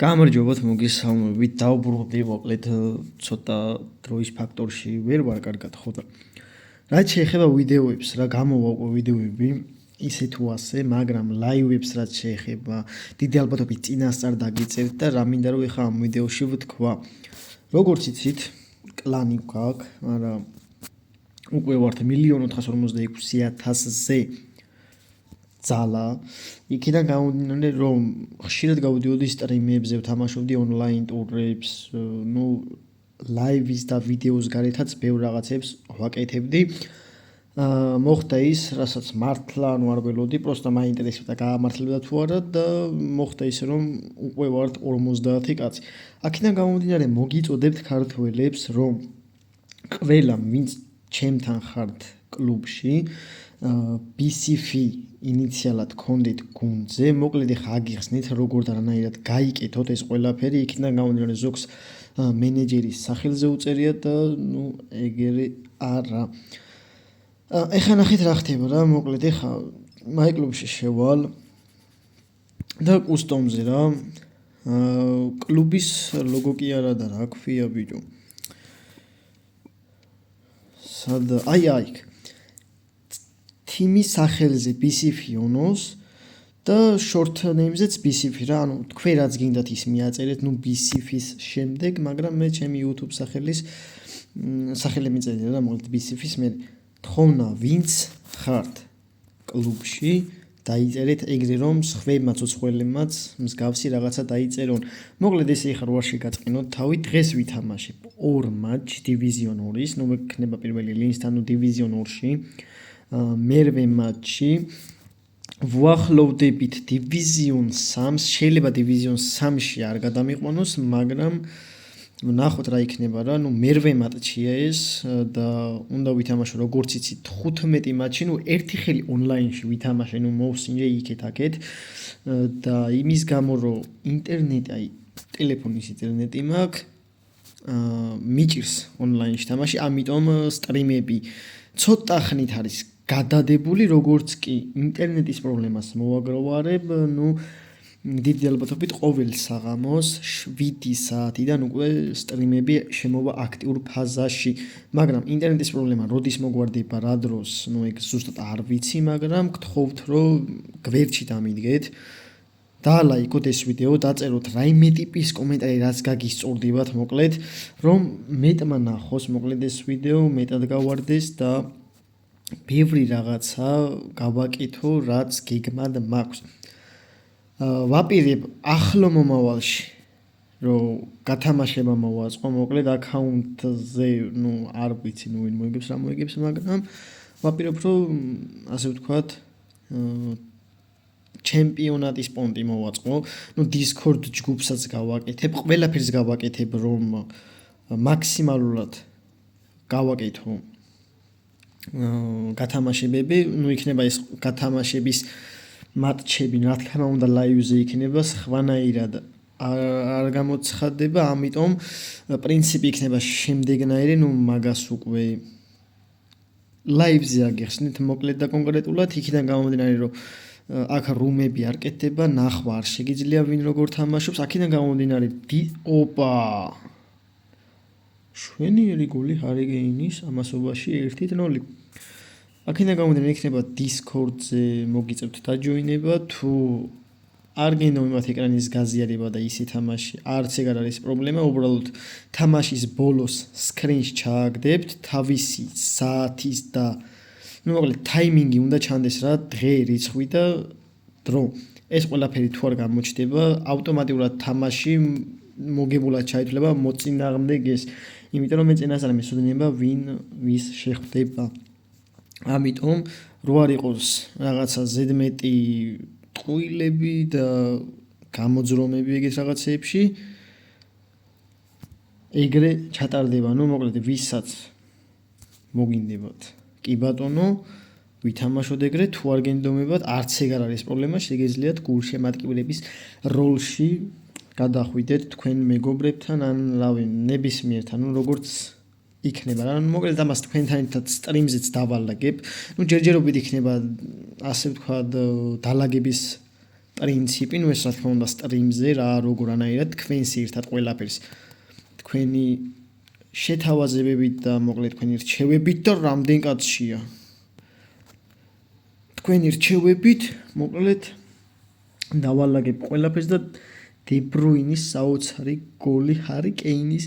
გამარჯობათ, მოგესალმებით. დავბრუნდი მოკლედ ცოტა დროის ფაქტორში ვერ ვარ კარგად ხო და რაც შეეხება ვიდეოებს, რა გამოვა უკვე ვიდეოები ისე თუ ასე, მაგრამ ლაივებს რაც შეეხება, დიდი ალბათობით წინასწარ დაგიწერთ და რა მინდა რომ ეხა ამ ვიდეოში ვთქვა. როგორც იცით, კლანი გვაქვს, მაგრამ უკვე ვართ 1.456.000-ზე ძალა. იქიდან გამომდინარე, რომ ხშირად გავდიოდი სტრიმებზე, ვთამაშობდი ონლაინ ტურებს, ლაივის და ვიდეოს გარეთაც ბევრ რაღაცებს ვაკეთებდი. მოხდა ის, რასაც მართლა არ ველოდი, პროსტა მაინტერესებდა გაამართლებდა თუ არა და მოხდა ის, რომ უკვე ვართ 50 კაცი. აქედან გამომდინარე, მოგიწოდებთ ქართველებს, რომ ყველა ვინც ჩემთან ხართ კლუბში, BCF ინიციალად გქონდით გუნდზე, მოკლედ ეხა აგიხსნით როგორ და რანაირად გაიკეთოთ ეს ყველაფერი, იქიდან გამომდინარე ზოგს მენეჯერის სახელზე უწერია და ეგრე არა. ეხა ნახეთ რა ხდება რა, მოკლედ ეხა მაი კლუბში შევალ და კუსტომზე რა. კლუბის ლოგო კი არა და რა ქვია ბიჭო. სადა აი იქ თიმის სახელზე BCF ონოს და short name-ზეც BCF რა, ანუ თქვენ რაც გინდათ ის მიაწერეთ, BCF-ის შემდეგ, მაგრამ მე ჩემი YouTube სახელი მიწერეთ რა, მოკლედ BCF-ის მე თხოვნა ვინც ხართ კლუბში, დაიწერეთ ეგრე რომ სხვებმაც უცხოელებმაც მსგავსი რაღაცა დაიწერონ. მოკლედ ესე ეხლა რო არ შეგაწყინოთ თავი, დღეს ვითამაშებ 2 მატჩ დივიზიონ 2-ის, მექნება პირველი ლინსთან დივიზიონ 2-ში. მერვე მატჩი ვუახლოვდებით დივიზიონ 3-ს, შეიძლება დივიზიონ 3-ში არ გადამიყვანოს, მაგრამ ნახოთ რა იქნება რა, მერვე მატჩია ეს და უნდა ვითამაშო როგორც იცით 15 მატჩი, ერთი ხელი ონლაინში ვითამაშე, მოვსინჯე იქეთ აქეთ და იმის გამო რომ ინტერნეტი, აი ტელეფონის ინტერნეტი მაქვს, მიჭირს ონლაინში თამაში, ამიტომ სტრიმები ცოტა ხნით არის გადადებული, როგორც კი ინტერნეტის პრობლემას მოვაგროვარებ, დიდი ალბათობით ყოველ საღამოს 7 საათიდან უკვე სტრიმები შემოვა აქტიურ ფაზაში, მაგრამ ინტერნეტის პრობლემა როდის მოგვარდება, რა დროს, ეგ ზუსტად არ ვიცი, მაგრამ გთხოვთ რომ გვერდში დამიდგეთ, დაალაიქოთ ეს ვიდეო, დაწეროთ რაიმე ტიპის კომენტარი, რაც გაგისწორდებათ, მოკლედ, რომ მეტმა ნახოს, მოკლედ ეს ვიდეო, მეტად გავარდეს და ბევრი რაღაცა გავაკეთო, რაც გეგმად მაქვს. ვაპირებ ახლო მომავალში, რომ გათამაშება მოვაწყო, მოკლედ აკაუნტზე, არ ვიცი, ვინ მოიგებს, რა მოიგებს, მაგრამ ვაპირებ, რომ ასე ვთქვათ, ჩემპიონატის პონტი მოვაწყო, Discord ჯგუფსაც გავაკეთებ, ყველაფერს გავაკეთებ, რომ მაქსიმალურად გავაკეთო გათამაშებები, იქნება ეს გათამაშების მატჩები, რა თქმა უნდა ლაივზე იქნება, სხვანაირად არ გამოცხადდება, ამიტომ პრინციპი იქნება შემდეგნაირი, მაგას უკვე ლაივზე აგიხსნით მოკლედ და კონკრეტულად, იქიდან გამომდინარე, რომ აქ რუმები არ კეთდება, ნახვა არ შეგიძლია ვინ როგორ თამაშობს, აქედან გამომდინარე, შვენიერი გოლი ჰარიგეინის ამასობაში 1-0. აქედან გამომდინარე იქნება Discord-ზე მოგიწევთ დაჯოინება, თუ არ გინდა მიმართ ეკრანის გაზიარება და ისი თამაში, არც ეგ არ არის პრობლემა, უბრალოდ თამაშის ბოლოს სკრინს ჩააგდებთ, თავისი საათის და მოკლედ ტაიმინგი უნდა ჩანდეს რა, დღე, რიცხვი და დრო. ეს ყველაფერი თუ არ გამოჩნდება, ავტომატურად თამაში მოგებულად ჩაითვლება მოწინააღმდეგეს, იმიტომ რომ მე წინასწარ მისვდენება ვინ ვის შეხვდება. ამიტომ რო არ იყოს რაღაცა ზედმეტი ტყუილები და გამოძრომები ეგეთ რაღაცეებში, ეგრე ჩატარდება, მოკლედ ვისაც მოგინდებათ. კი ბატონო, ვითამაშოთ ეგრე, თუ არ გენდომებათ, არც ეგ არ არის პრობლემა, შეგიძლიათ გულშემატკივრების როლში გადახვიდეთ თქვენ მეგობრებთან, ან რავი, ნებისმიერთან, როგორც იქნება რა, მოკლედ ამას თქვენთან ერთად სტრიმზეც დავალაგებ, ჯერჯერობით იქნება, ასე ვთქვათ, დალაგების პრინციპი, ნუ ეს რა თქმა უნდა სტრიმზე რა როგორანაირად თქვენს ერთად ყველაფერს თქვენი შეთავაზებებით და მოკლედ თქვენი რჩევებით და რამდენ კაცშია. თქვენი რჩევებით მოკლედ დავალაგებ ყველაფერს და De Bruyne-ის საოცარი გოლი ჰარი კეინის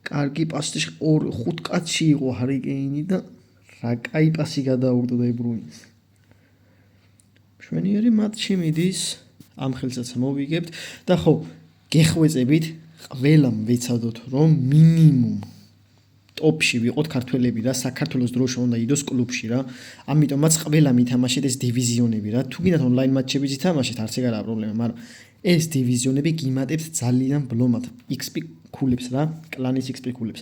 კარგი პასი 5 კაცში იყო ჰარი კეინი და რა კაი პასი გადაუგდო De Bruyne-ს. მშვენიერი მატჩი მიდის ამ ხელსაც მოვიგებთ და ხო გეხვეწებით ყველამ ვეცადოთ რომ მინიმუმ ტოპში ვიყოთ ქართველები რა საქართველოს დროშა უნდა იდოს კლუბში რა ამიტომაც ყველა მითამაშეთ ეს დივიზიონები რა თუ გინდათ ონლაინ მატჩებიც ითამაშეთ არც ეგ არა პრობლემა მაგრამ ეს დივიზიონები გიმატებთ ძალიან ბლომად XP ქულებს რა კლანის XP ქულებს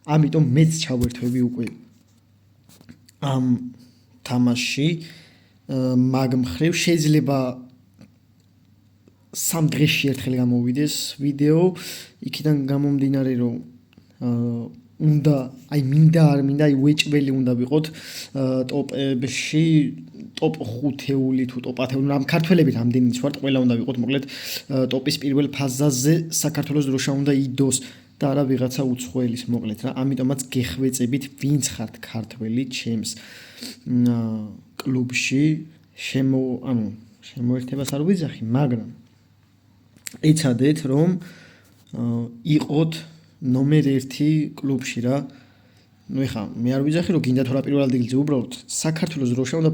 ამიტომ მეც ჩავერთვები უკვე ამ თამაში მაგ მხრივ შეიძლება 3 დღეში ერთხელ გამოვიდეს ვიდეო იქიდან გამომდინარე რომ უნდა აი მინდა არ მინდა აი უეჭველი უნდა ვიყოთ ტოპებში ტოპ 5-ეული თუ ტოპ 10-ეული რამ ქართველები რამდენიც ვართ ყველა უნდა ვიყოთ მოკლედ ტოპის პირველ ფაზაზე საქართველოს დროშა უნდა იდოს და არა ვიღაცა უცხოელის მოკლედ რა ამიტომაც გეხვეწებით ვინც ხართ ქართველი ჩემს კლუბში შემოერთებას არ ვიძახი მაგრამ იცადეთ რომ იყოთ ნომერ 1 კლუბში რა ნუ ეხა მე არ ვიძახი რომ გინდა თუ რა პირველ ადგილზე უბრალოდ საქართველოს დროშა უნდა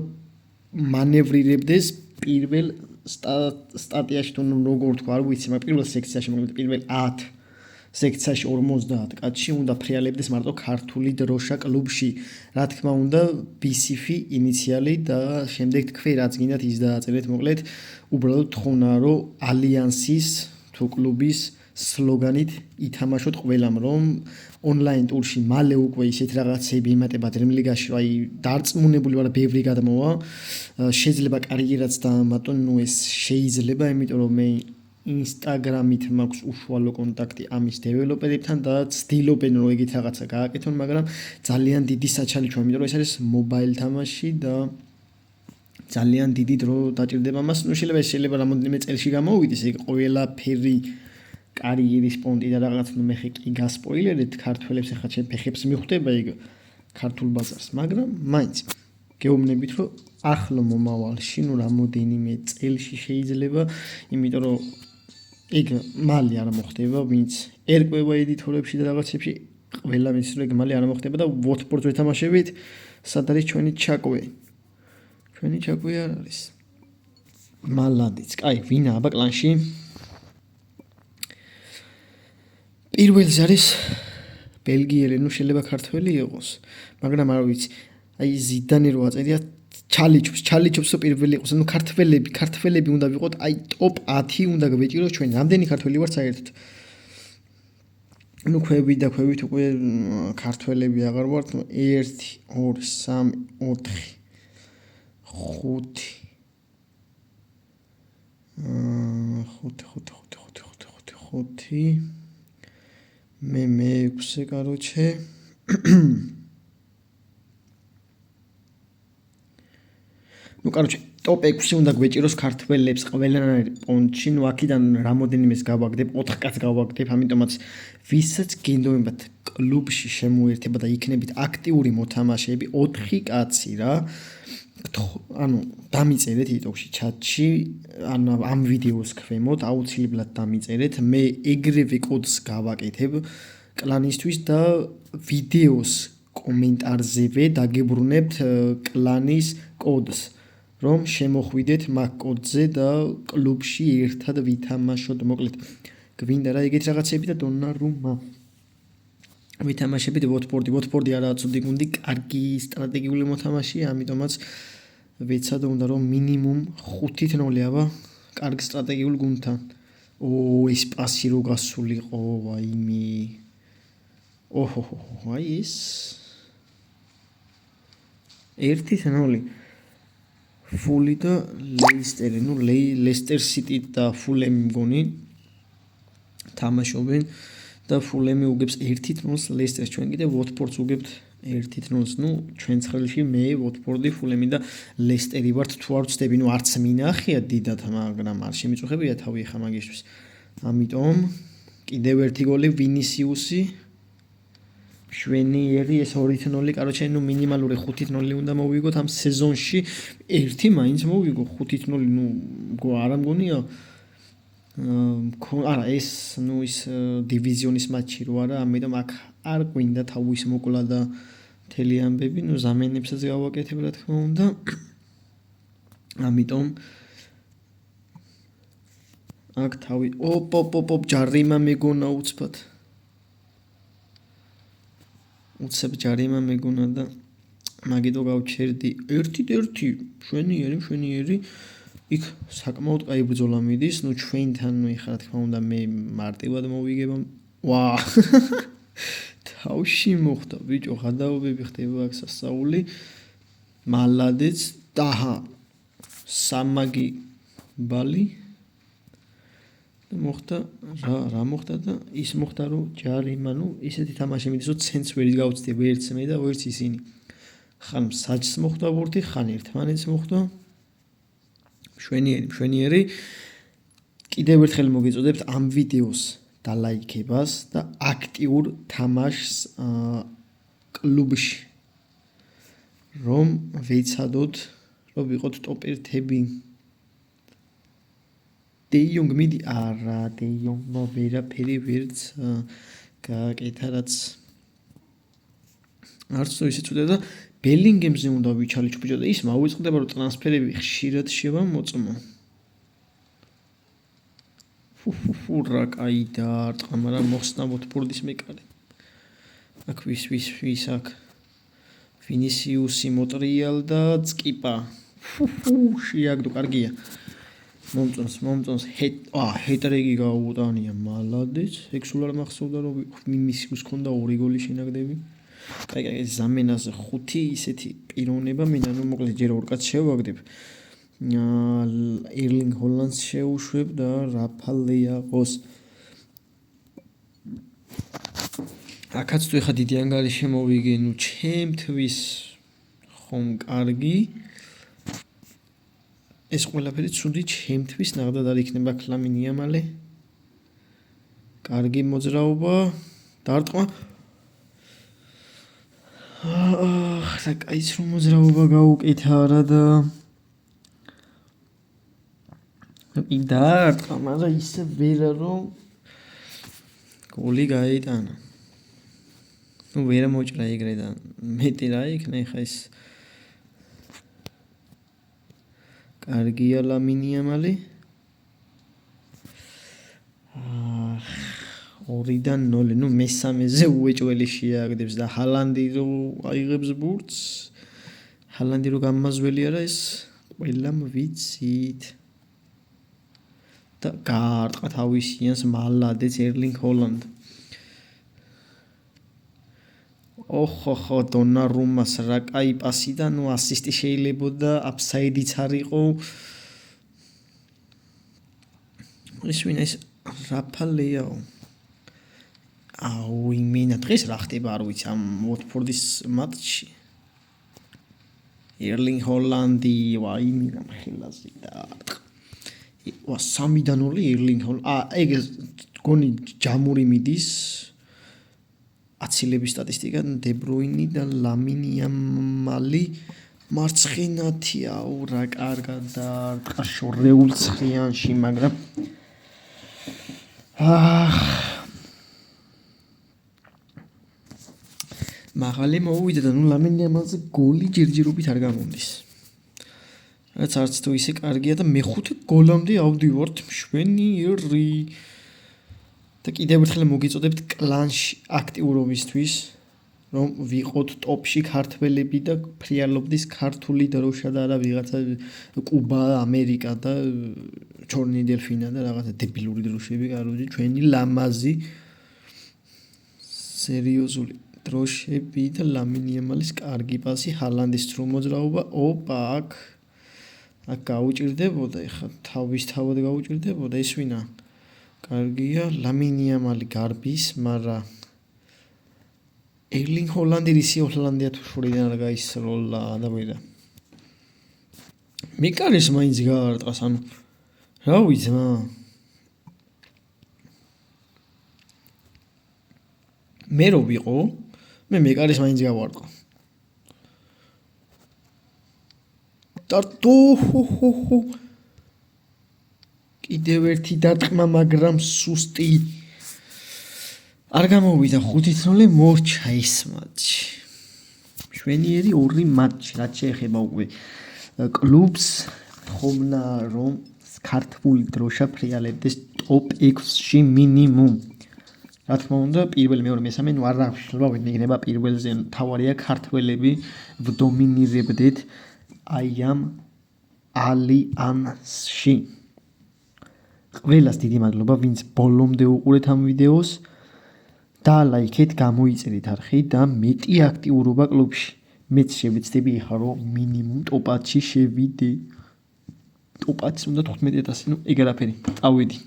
მანევრირებდეს პირველ სტატიაში თუ როგორ თქვა არ ვიცი მაგრამ პირველ სექციაში მოკლედ პირველ 10 სექციაში 50 კაცში უნდა ფრიალებდეს მარტო ქართული დროშა კლუბში რა თქმა უნდა BCF ინიციალი და შემდეგ თქვი რაც გინდათ ის დააწერეთ მოკლედ უბრალოდ თხოვნა რომ ალიანსის თუ კლუბის სლოგანით ითამაშოთ ყველამ რომ ონლაინ ტურში მალე უკვე ისეთ რაღაცები იმატება დრიმ ლიგაში რომ აი დარწმუნებული ვარ ბევრი გადმოვა შეიძლება კარიერაც დაამატონ ნუ ეს შეიძლება იმიტომ რომ მე ინსტაგრამით მაქვს უშუალო კონტაქტი ამის დეველოპერებთან და ცდილობენ რომ ეგეთ რაღაცა გააკეთონ მაგრამ ძალიან დიდი საჩალიჩოა იმიტომ რომ ეს არის მობაილ თამაში და ძალიან დიდი დრო დაჭირდება მას ნუ შეიძლება რამოდენიმე წელში გამოვიდეს ეგ ყველაფერი კარიერის პონტი და რაღაც ნუ მე ხე კი გასპოილერეთ ქართველებს ახლა ჩემ ფეხებს მიხვდება ეგ ქართულ ბაზარს მაგრამ მაინც გეუბნებით რომ ახლო მომავალში ნუ რამოდენიმე წელში შეიძლება იმიტომ რომ ეგ მალე არ მოხდება ვინც ერკვევა ედიტორებში და რაღაცებში ყველა მის რომ ეგ მალე არ მოხდება და ვოტფორდს ვეთამაშებით სად არის ჩვენი ჩაკვე არ არის მალადიც კაი ვინა აბა კლანში პირველზე არის ბელგიელი ნუ შეიძლება ქართველი იყოს მაგრამ არ ვიცი აი ზიდანი რო აწერია ჩალიჩობს პირველი იყოს ნუ ქართველები უნდა ვიყოთ აი ტოპ 10 უნდა გვეჭიროს ჩვენ რამდენი ქართველი ვართ საერთოდ ნუ ქვევით უკვე ქართველები აღარ ვართ 1 2 3 4 5 მე 6 короче ну короче ტოპ 6 უნდა გვეჭიროს ქართველებს ყველანაირ პონტში ნუ აქედან რამოდენიმეს გავაგდებ 4 კაც გავაგდებ ამიტომაც ვისაც გინდომებათ კლუბში შემოერთება და იქნებით აქტიური მოთამაშეები 4 კაცი რა ანუ დამიწერეთ იტოქში ჩატში ამ ვიდეოს ქვემოთ აუცილებლად დამიწერეთ მე ეგრევე კოდს გავაკეთებ კლანისთვის და ვიდეოს კომენტარზევე დაგებრუნებთ კლანის კოდს რომ შემოხვიდეთ მაგ კოდზე და კლუბში ერთად ვითამაშოთ მოკლედ გვინდა რა ეგეთ რაღაცები და დონარუმა ვითამაშებით ვოტფორდი არა ცუდი გუნდი კარგი სტრატეგიული მოთამაშეა ამიტომაც ვეცადო უნდა რომ მინიმუმ 5-0 აბა კარგ სტრატეგიულ გუნდთან ეს პასი რო გასულიყო ვაიმე აი ეს 1-0 ფული და ლეისტერი ნუ ლესტერ სიტი და ფულემი მგონი თამაშობენ და ფულემი უგებს 1-0 ლესტერს ჩვენ კიდე ვოტფორდს უგებთ 1-0-ს, ნუ ჩვენ ცხელში მე ვოტფორდი, ფულემი და ლესტერი ვართ, თუ არ ვწდები, ნუ არც მინახია დიდად, მაგრამ არ შემიწუხებია თავი ხა მაგისთვის. ამიტომ კიდევ ერთი გოლი ვინისიუსი შვენიერი ეს 2-0, კაროჩე, ნუ მინიმალური 5-0 უნდა მოვიგოთ ამ სეზონში. ერთი მაინც მოვიგო 5-0, ნუ არა მგონია არა ეს ნუ ის დივიზიონის მატჩი რო არა, ამიტომ აქ არ გვინდა თავის მოკლა და მთელი ამბები, ნუ ზამენებსაც გავაკეთებ რა თქმა უნდა. ამიტომ აქ თავი ოპ ჯარიმა მეგონა უცბად. უცებ ჯარიმა მეგონა და მაგიტო გავჩერდი 1-1 შვენიერი იქ საკმაოდ კაი ბრძოლა მიდის, ნუ ჩვენთან ნუ ეხლა რა თქმა უნდა მე მარტივად მოვიგებ. ვა თავში მოხდა ბიჭო, ხადაობები ხდება აქ სასწაული. მალადეც დაჰა სამაგი ბალი და მოხდა რა მოხდა და ის მოხდა რომ ჯარიმა, ნუ ისეთი თამაში მიდის რომ ცენც ვერ გავწდი ვერც მე და ვერც ისინი. ხან საჯს მოხდა ბურთი, ხან ერთმანეთს მოხდა. შვენიერი კიდევ ერთხელ მოგეწოდებთ ამ ვიდეოს დალაიქებას და აქტიურ თამაშს კლუბში რომ ვეცადოთ რომ ვიყოთ ტოპ 1-ები. დე იონგ მიდი არა დე იონგმა ვერაფერი ვერც გააკეთა რაც არც თუ ისე წუდა და ბელინგემზე უნდა ვიჩალიჩო ბიჭო და ის მოვიწყდება რომ ტრანსფერები ხშირად შევა მოწმო. რა კაი დაარტყა, მაგრამ მოხსნა ვოტფორდის მეკარე. აქ ვის აქ ვინისიუსი მოტრიალ და წკიპა. შეაგდო კარგია. მომწონს ჰეტრიკი გაუუტანია მალადეც. ეგ სულ არ მახსოვდა რომ ვინისიუს ქონდა 2 გოლი შენაგდები. კაი ზამენაზე 5 ისეთი პიროვნება მინდა, ნუ მოკლედ ჯერ ორ კაც შევაგდებ. ერლინგ ჰოლანდს შეუშვებ და რაფალ ლეაოს. აქაც თუ ეხა დიდი ანგარიში მოვიგე, ნუ ჩემთვის ხომ კარგი. ეს ყველაფერი ცუდი ჩემთვის ნახდად არ იქნება კლამინი ამალე. კარგი მოძრაობა, დარტყმა. რა კაიც რომ მოძრაობა გაუკეთა რა და დარტყმა, მაგრამ ისე ვერა რომ გოლი გაიტანა. ნუ ვერა მოჭრა ეგრე და მეტი რა იქნა ხა ეს კარგია ლამინი ამალი. 2-0, ნუ მესამეზე უეჭველი შეაგდებს და ჰალანდი რო აიღებს ბურთს. ჰალანდი რო გამმაზველი არა ეს ყველამ ვიცით. და გაარტყა თავისიანს მალადეც ერლინგ ჰოლანდ. ოხოხო დონარუმას რა კაი პასი და ნუ ასისტი შეიძლებოდა, აფსაიდიც არ იყო. ეს ვინა ეს რაფალ ლეაო. აუ იმენა დღეს რა ხდება არ ვიცი ამ ვოტფორდის მატჩში. ერლინგ ჰოლანდი ვაიმენა მხილაზე და 3-0 ერლინგ ჰოლანდი. ეგ გონი ჯამური მიდის. აცილების სტატისტიკა დებროინი და ლამინი ამალი მარცხენათი. აუ რა კარგად დაარტყა შორეულ ცხიანში, მაგრამ მაღალი მოვიდა და ნუ ლამინი ამალზე გოლი ჯერჯერობით არ გამომდის. რაც არც თუ ისე კარგია და მეხუთე გოლამდე ავდივართ მშვენიერი. და კიდევ ერთხელ მოგიწოდებთ კლანში აქტიურობისთვის, რომ ვიყოთ ტოპში ქართველები და ფრიალობდეს ქართული დროშა და არა ვიღაცა კუბა, ამერიკა და ჩორნი დელფინა და რაღაცა დებილური დროშები, კაროჯი ჩვენი ლამაზი სერიოზული დროშები და ლამინი ამალის კარგი პასი, ჰალანდის სრულ მოძრაობა. ოპა აქ გაუჭირდებოდა, ეხლა თავად გაუჭირდებოდა ეს ვინა. კარგია, ლამინი ამალი გარბის, მაგრამ ერლინგ ჰოლანდი რისი ჰოლანდია თუ შორიდან არ გაისროლა და ვერა. მეკარის მაინც გაარტყას, ანუ რა ვიცმა. მე რო ვიყო, მე მეკარის მაინც გავარტყო. დარტო კიდევ ერთი დარტყმა, მაგრამ სუსტი. არ გამოვიდა 5-0 მორჩა ის მატჩი. მშვენიერი 2 მატჩი, რაც შეეხება უკვე კლუბს, ხომნა რომ ქართული დროშა ფრიალებდეს ტოპ 6-ში მინიმუმ. რა თქმა უნდა, პირველი, მეორე, მესამე, ნუ არ აღშლება, ვინ იქნება პირველზე, თავარია ქართველები ვდომინირებდეთ აი ამ ალიანსში. ყველას დიდი მადლობა, ვინც ბოლომდე უყურეთ ამ ვიდეოს. და ლაიქეთ, გამოიწერეთ არხი და მეტი აქტიურობა კლუბში. მეც შევეცდები ეხლა რომ მინიმუმ ტოპ 10-ში შევიდე. ტოპ 10-ში უნდა 15,000, ნუ ეგ არაფერი. წავედი.